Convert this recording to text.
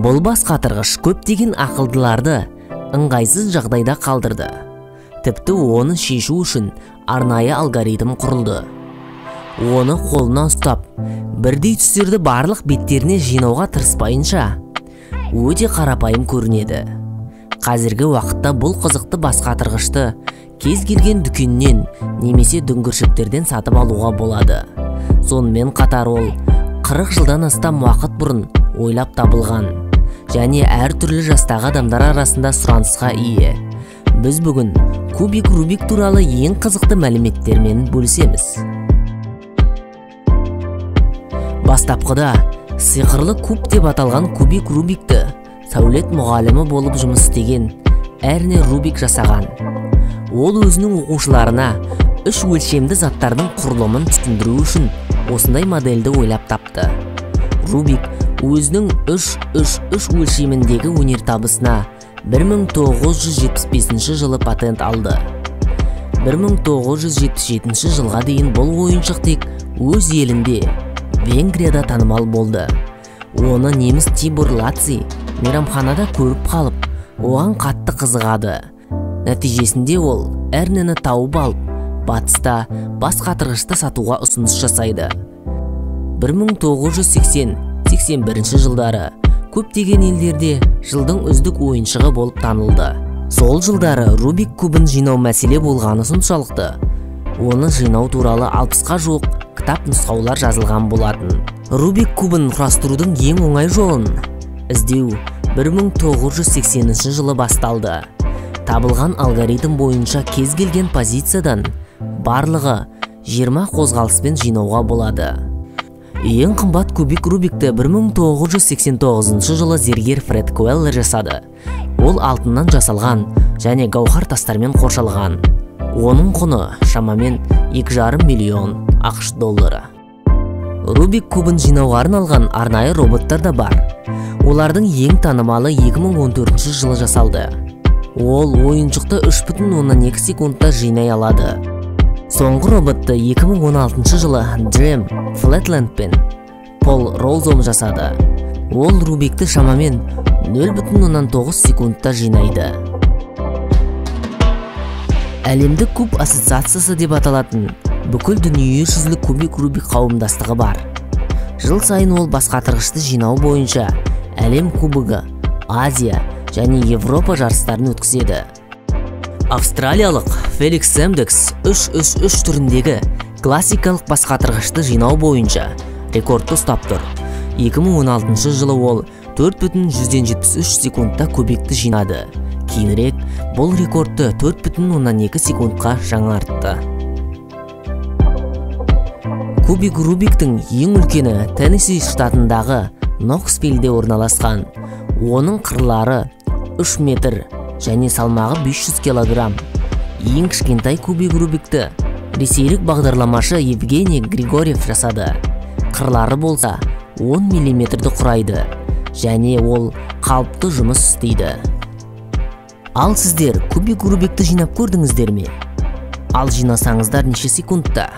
Бұл бас қатырғыш көптеген ақылдыларды ыңғайсыз жағдайда қалдырды. Тіпті оны шешу үшін арнайы алгоритм құрылды. Оны қолына ұстап, бірдей түстерді барлық беттеріне жинауға тырыспайынша, өте қарапайым көрінеді. Қазіргі уақытта бұл қызықты бас қатырғышты кез келген дүкеннен немесе дүңгіршектерден сатып алуға болады. Сонымен қатар ол 40 жылдан астам уақыт бұрын ойлап табылған және әртүрлі жастағы адамдар арасында сұранысқа ие. Біз бүгін кубик Рубик туралы ең қызықты мәліметтермен бөлісеміз. Бастапқыда сиқырлы куб деп аталған кубик Рубикті сәулет мұғалімі болып жұмыс істеген Эрне Рубик жасаған. Ол өзінің оқушыларына 3 өлшемді заттардың құрылымын түсіндіру үшін осындай модельді ойлап тапты. Рубик өзінің 3-3-3 өлшеміндегі өнертабысына 1975 жылы патент алды. 1977 жылға дейін бұл ойыншық тек өз елінде Венгрияда танымал болды. Оны неміс Тибор Лаци мейрамханада көріп қалып, оған қатты қызығады. Нәтижесінде ол Эрнені тауып алып, батыста бас қатырғышты сатуға ұсыныс жасайды. 1980-81 жылдары көптеген елдерде жылдың үздік ойыншығы болып танылды. Сол жылдары Рубик кубын жинау мәселе болғаны соншалықты, оны жинау туралы 60-қа жуық кітап нұсқаулар жазылған болатын. Рубик кубын құрастырудың ең оңай жолын іздеу 1980 жылы басталды. Табылған алгоритм бойынша кез келген позициядан барлығы 20 қозғалыспен жинауға болады. Ең қымбат кубик Рубикті 1989 жылы зергер Фред Куэллер жасады. Ол алтыннан жасалған және гауһар тастармен қоршалған. Оның құны шамамен 2,5 миллион ақш доллары. Рубик кубын жинауға арналған арнайы роботтар да бар. Олардың ең танымалы 2014 жылы жасалды. Ол ойыншықты 3,2 секундта жинай алады. Соңғы роботты 2016 жылы Джем Флетленд пен Пол Ролзом жасады. Ол Рубикті шамамен 0,9 секундта жинайды. Әлемдік куб ассоциациясы деп аталатын бүкіл дүниежүзілік кубик Рубик қауымдастығы бар. Жыл сайын ол бас қатырғышты жинау бойынша әлем кубогы, Азия және Европа жарыстарын өткізеді. Австралиялық Феликс Сэмдекс 3-3-3 түріндегі классикалық бас қатырғышты жинау бойынша рекордты ұстап тұр. 2016 жылы ол 4,173 секундта кубикті жинады. Кейінірек бұл рекордты 4,2 секундқа жаңартты. Кубик Рубиктің ең үлкені Теннесси штатындағы Ноксвиллде орналасқан. Оның қырлары 3 метр және салмағы 500 килограмм. Ең кішкентай кубик Рубикті ресейлік бағдарламашы Евгений Григорьев жасады. Қырлары болса 10 мм-ді құрайды және ол қалыпты жұмыс істейді. Ал сіздер кубик Рубикті жинап көрдіңіздер ме? Ал жинасаңыздар неше секундта?